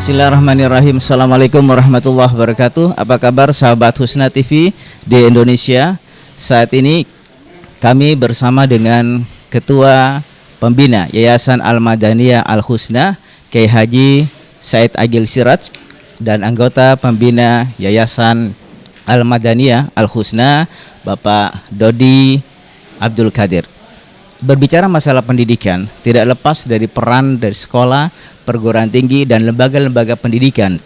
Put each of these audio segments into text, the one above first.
Bismillahirrahmanirrahim. Assalamualaikum warahmatullahi wabarakatuh. Apa kabar sahabat Husna TV di Indonesia? Saat ini kami bersama dengan Ketua Pembina Yayasan Al-Madaniyah Al-Husna, Kiai Haji Said Agil Siraj, dan anggota Pembina Yayasan Al-Madaniyah Al-Husna, Bapak Dodi Abdul Qadir. Berbicara masalah pendidikan, tidak lepas dari peran dari sekolah, perguruan tinggi, dan lembaga-lembaga pendidikan,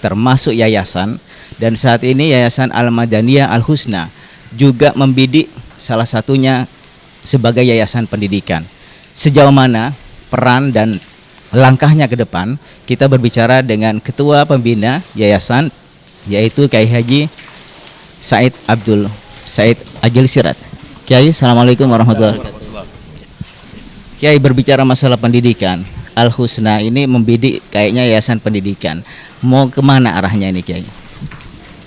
termasuk yayasan. Dan saat ini Yayasan Al-Madaniyah Al-Husna juga membidik salah satunya sebagai yayasan pendidikan. Sejauh mana peran dan langkahnya ke depan, kita berbicara dengan Ketua Pembina Yayasan, yaitu Kiai Haji Said Agil Siraj. Kiai, Assalamualaikum warahmatullahi wabarakatuh. Kiai, berbicara masalah pendidikan, Al-Husna ini membidik kayaknya yayasan pendidikan. Mau kemana arahnya ini, Kiai?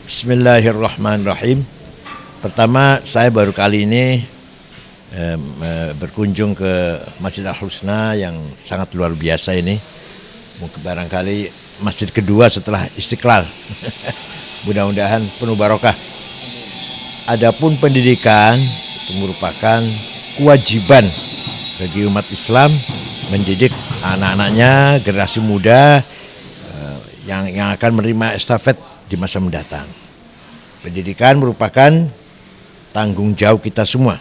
Bismillahirrahmanirrahim. Pertama, saya baru kali ini berkunjung ke Masjid Al-Husna yang sangat luar biasa ini. Mungkin barangkali masjid kedua setelah Istiqlal. Mudah-mudahan penuh barokah. Adapun pendidikan itu merupakan kewajiban bagi umat Islam mendidik anak-anaknya, generasi muda yang akan menerima estafet di masa mendatang. Pendidikan merupakan tanggung jawab kita semua.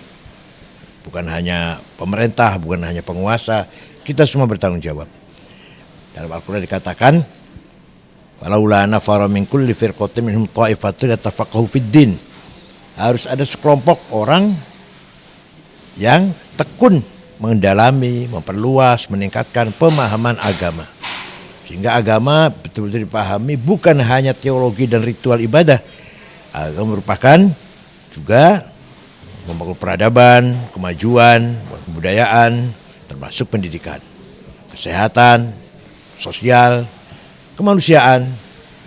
Bukan hanya pemerintah, bukan hanya penguasa, kita semua bertanggung jawab. Dalam Al-Quran dikatakan, "Walaula nafara min kulli firqatin minhum ta'ifatun yatafaqahu fid-din." Harus ada sekelompok orang yang tekun mendalami, memperluas, meningkatkan pemahaman agama. Sehingga agama betul-betul dipahami bukan hanya teologi dan ritual ibadah. Agama merupakan juga membangun peradaban, kemajuan, kebudayaan, termasuk pendidikan, kesehatan, sosial, kemanusiaan.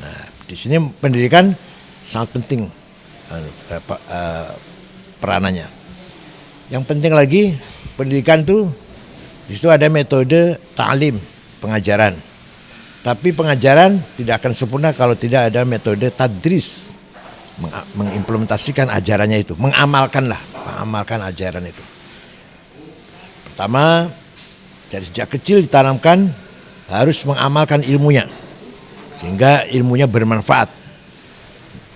Nah, di sini pendidikan sangat penting peranannya. Yang penting lagi, pendidikan itu di situ ada metode ta'lim, pengajaran. Tapi pengajaran tidak akan sempurna kalau tidak ada metode tadris, mengimplementasikan ajarannya itu, mengamalkan ajaran itu. Pertama, dari sejak kecil ditanamkan harus mengamalkan ilmunya, sehingga ilmunya bermanfaat.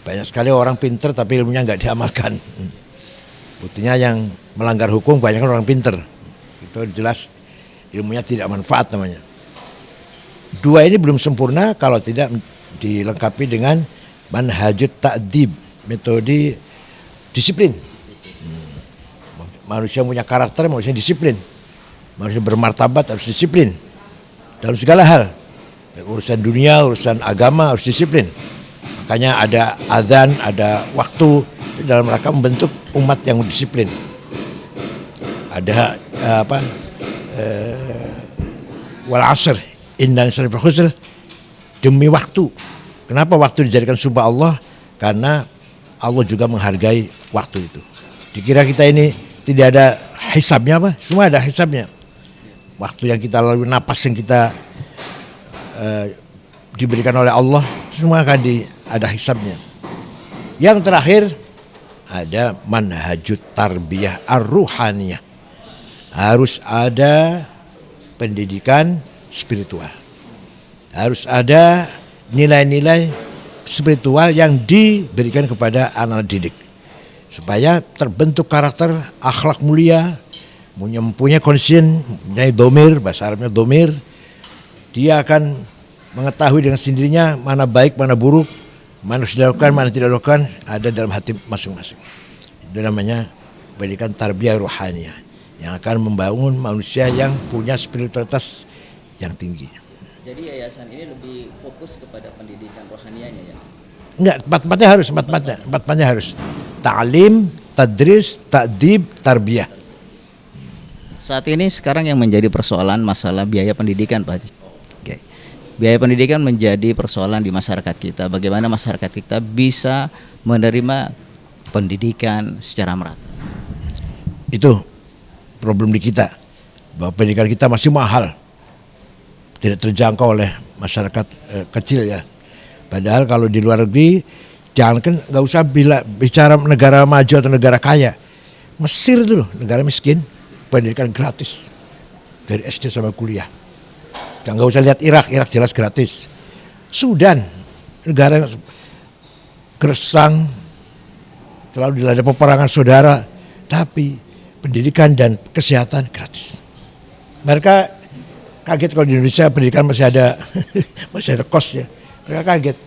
Banyak sekali orang pinter tapi ilmunya nggak diamalkan. Buktinya yang melanggar hukum banyak orang pinter. Itu jelas ilmunya tidak manfaat namanya. Dua ini belum sempurna kalau tidak dilengkapi dengan manhajut ta'dib, metode disiplin. Manusia punya karakter, manusia disiplin. Manusia bermartabat harus disiplin. Dalam segala hal. Urusan dunia, urusan agama harus disiplin. Makanya ada azan, ada waktu dalam rangka membentuk umat yang disiplin. Ada wal asr inna insal khusr, demi waktu. Kenapa waktu dijadikan sumpah Allah? Karena Allah juga menghargai waktu itu. Dikira kita ini tidak ada hisabnya apa? Semua ada hisabnya. Waktu yang kita lalui, napas yang kita diberikan oleh Allah, semua akan ada hisabnya. Yang terakhir ada manhajut tarbiyah ar-ruhaniyah. Harus ada pendidikan spiritual. Harus ada nilai-nilai spiritual yang diberikan kepada anak didik. Supaya terbentuk karakter akhlak mulia, mempunyai konsen, mempunyai domir, bahasa Arabnya domir. Dia akan mengetahui dengan sendirinya mana baik, mana buruk, mana harus dilakukan, mana tidak dilakukan, ada dalam hati masing-masing. Itu namanya pendidikan tarbiyah ruhaniyah yang akan membangun manusia yang punya spiritualitas yang tinggi. Jadi yayasan ini lebih fokus kepada pendidikan rohanianya ya? Enggak, empat-empatnya harus. Ta'lim, tadris, ta'dib, tarbiyah. Saat ini sekarang yang menjadi persoalan masalah biaya pendidikan, Pak. Oke. Biaya pendidikan menjadi persoalan di masyarakat kita. Bagaimana masyarakat kita bisa menerima pendidikan secara merata? Itu problem di kita, bahwa pendidikan kita masih mahal, tidak terjangkau oleh masyarakat kecil ya. Padahal kalau di luar negeri, jangankan nggak usah bicara negara maju atau negara kaya, Mesir itu loh negara miskin, pendidikan gratis dari SD sampai kuliah. Dan nggak usah lihat Irak jelas gratis. Sudan, negara gersang, selalu dilanda peperangan saudara, tapi pendidikan dan kesehatan gratis. Mereka kaget kalau di Indonesia pendidikan masih ada masih ada kos ya. Mereka kaget.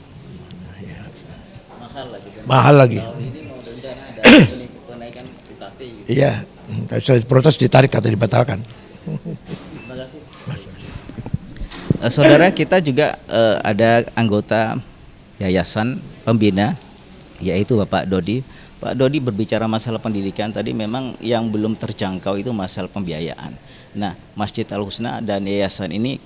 Mahal lagi. Tahun ini mau rencana ada kenaikan UKT gitu. Iya, saya protes ditarik atau dibatalkan. Terima kasih. Saudara, kita juga ada anggota yayasan pembina, yaitu Bapak Dodi. Pak Dodi berbicara masalah pendidikan tadi, memang yang belum terjangkau itu masalah pembiayaan. Nah, Masjid Al-Husna dan yayasan ini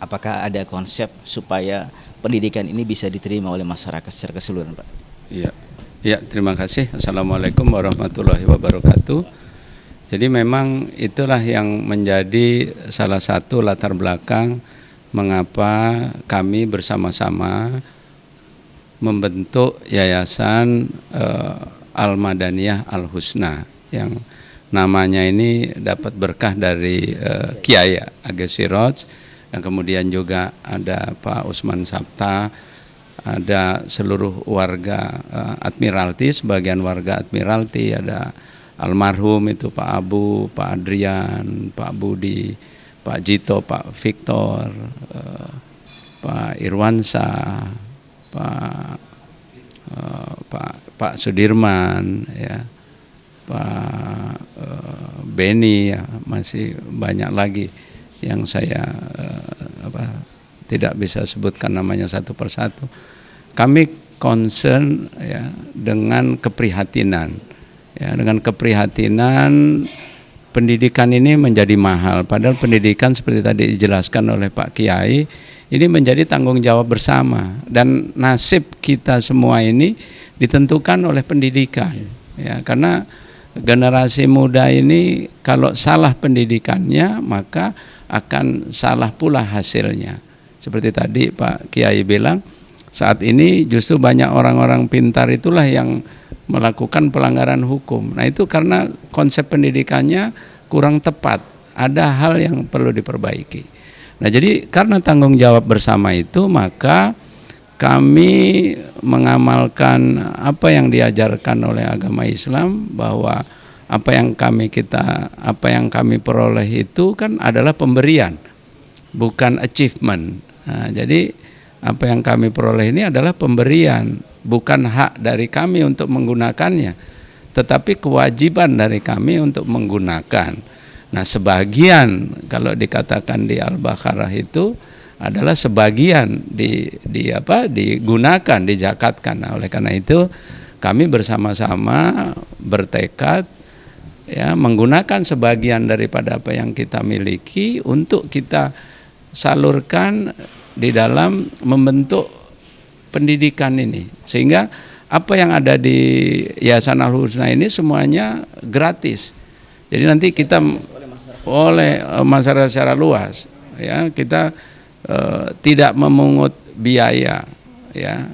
apakah ada konsep supaya pendidikan ini bisa diterima oleh masyarakat secara keseluruhan, Pak? Iya, terima kasih. Assalamualaikum warahmatullahi wabarakatuh. Jadi memang itulah yang menjadi salah satu latar belakang mengapa kami bersama-sama membentuk yayasan Al-Madaniyah Al-Husna, yang namanya ini dapat berkah dari Kiai Ageng Siroj, dan kemudian juga ada Pak Usman Sabta, ada seluruh warga Admiralty, sebagian warga Admiralty, ada almarhum itu Pak Abu, Pak Adrian, Pak Budi, Pak Jito, Pak Victor, Pak Irwansyah, Pak Sudirman, ya, Pak Beni, ya, masih banyak lagi yang saya tidak bisa sebutkan namanya satu persatu. Kami concern ya dengan keprihatinan, ya, dengan keprihatinan pendidikan ini menjadi mahal. Padahal pendidikan seperti tadi dijelaskan oleh Pak Kiai ini menjadi tanggung jawab bersama, dan nasib kita semua ini ditentukan oleh pendidikan, ya, karena generasi muda ini kalau salah pendidikannya maka akan salah pula hasilnya. Seperti tadi Pak Kiai bilang, saat ini justru banyak orang-orang pintar itulah yang melakukan pelanggaran hukum. Nah, itu karena konsep pendidikannya kurang tepat, ada hal yang perlu diperbaiki. Nah, jadi karena tanggung jawab bersama itu, maka kami mengamalkan apa yang diajarkan oleh agama Islam, bahwa apa yang kami peroleh itu kan adalah pemberian, bukan achievement. Nah, jadi apa yang kami peroleh ini adalah pemberian, bukan hak dari kami untuk menggunakannya, tetapi kewajiban dari kami untuk menggunakan. Nah, sebagian kalau dikatakan di Al-Baqarah itu adalah sebagian digunakan, dizakatkan. Nah, oleh karena itu kami bersama-sama bertekad ya menggunakan sebagian daripada apa yang kita miliki untuk kita salurkan di dalam membentuk pendidikan ini, sehingga apa yang ada di Yayasan Al-Husna ini semuanya gratis. Jadi nanti kita oleh masyarakat secara luas, ya, kita tidak memungut biaya, ya,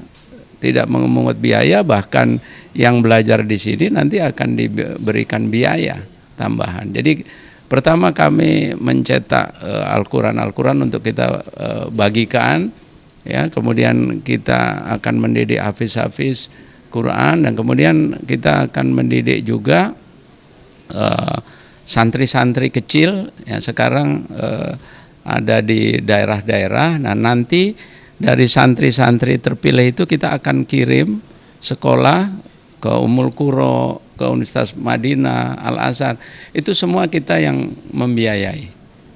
tidak memungut biaya, bahkan yang belajar di sini nanti akan diberikan biaya tambahan. Jadi pertama kami mencetak Al-Quran untuk kita bagikan, ya, kemudian kita akan mendidik hafiz-hafiz Quran, dan kemudian kita akan mendidik juga santri-santri kecil yang sekarang ada di daerah-daerah. Nah, nanti dari santri-santri terpilih itu kita akan kirim sekolah ke Ummul Qura, ke Universitas Madinah, Al-Azhar. Itu semua kita yang membiayai.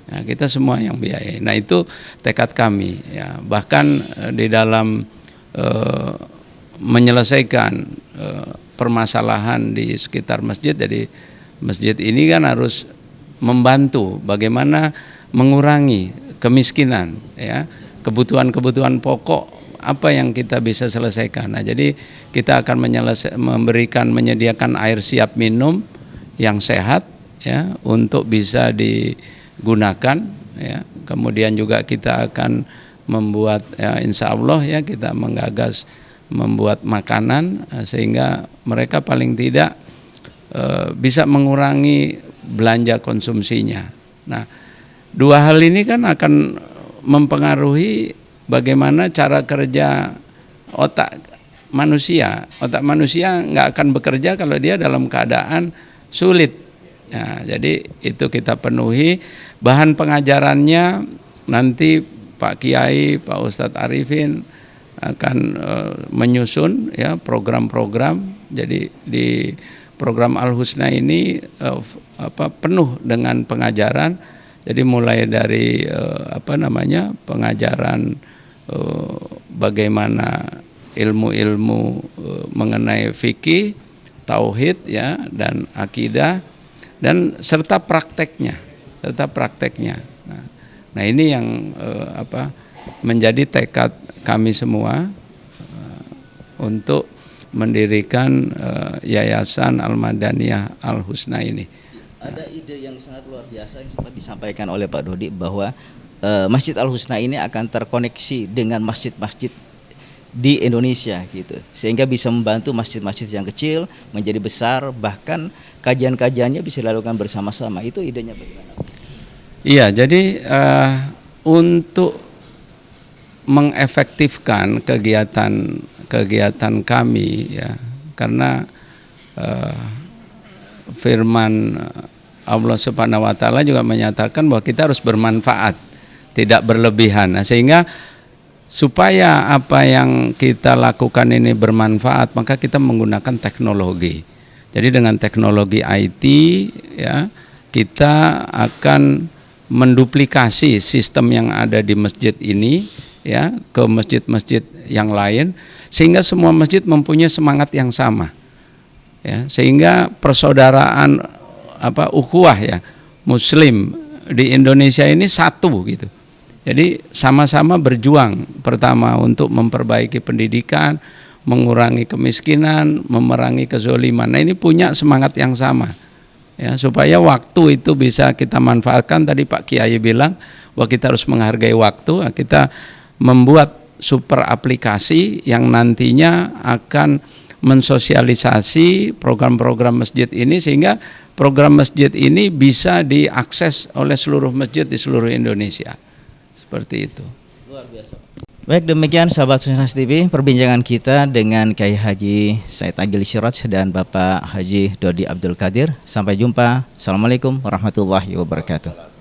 Ya, kita semua yang biayai. Nah, itu tekad kami. Ya, bahkan di dalam menyelesaikan permasalahan di sekitar masjid. Jadi masjid ini kan harus membantu bagaimana mengurangi kemiskinan, ya, kebutuhan-kebutuhan pokok apa yang kita bisa selesaikan. Nah, jadi kita akan menyediakan air siap minum yang sehat, ya, untuk bisa digunakan, ya. Kemudian juga kita akan membuat, ya, insya Allah, ya, kita menggagas membuat makanan sehingga mereka paling tidak bisa mengurangi belanja konsumsinya. Nah, dua hal ini kan akan mempengaruhi bagaimana cara kerja otak manusia. Otak manusia nggak akan bekerja kalau dia dalam keadaan sulit. Nah, jadi itu kita penuhi. Bahan pengajarannya nanti Pak Kiai, Pak Ustadz Arifin akan menyusun, ya, program-program. Jadi di program Al-Husna ini penuh dengan pengajaran. Jadi mulai dari pengajaran bagaimana ilmu-ilmu mengenai fikih, tauhid, ya, dan akidah, dan serta prakteknya. Nah, ini yang menjadi tekad kami semua untuk mendirikan Yayasan Al-Madaniyah Al-Husna ini. Ada ide yang sangat luar biasa yang sempat disampaikan oleh Pak Dodi bahwa Masjid Al-Husna ini akan terkoneksi dengan masjid-masjid di Indonesia gitu, sehingga bisa membantu masjid-masjid yang kecil menjadi besar, bahkan kajian-kajiannya bisa dilakukan bersama-sama. Itu idenya bagaimana? Iya, jadi untuk mengefektifkan kegiatan kami, ya, karena firman Allah Subhanahu wa taala juga menyatakan bahwa kita harus bermanfaat, tidak berlebihan. Nah, sehingga supaya apa yang kita lakukan ini bermanfaat, maka kita menggunakan teknologi. Jadi dengan teknologi IT, ya, kita akan menduplikasi sistem yang ada di masjid ini, ya, ke masjid-masjid yang lain, sehingga semua masjid mempunyai semangat yang sama, ya, sehingga persaudaraan ukhuwah, ya, Muslim di Indonesia ini satu gitu. Jadi sama-sama berjuang, pertama untuk memperbaiki pendidikan, mengurangi kemiskinan, memerangi kezoliman. Nah, ini punya semangat yang sama, ya, supaya waktu itu bisa kita manfaatkan. Tadi Pak Kiai bilang bahwa kita harus menghargai waktu. Kita membuat super aplikasi yang nantinya akan mensosialisasi program-program masjid ini, sehingga program masjid ini bisa diakses oleh seluruh masjid di seluruh Indonesia. Seperti itu. Luar biasa. Baik, demikian sahabat Husnas TV perbincangan kita dengan Kiai Haji Said Agil Siraj dan Bapak Haji Dodi Abdul Qadir. Sampai jumpa. Assalamualaikum warahmatullahi wabarakatuh.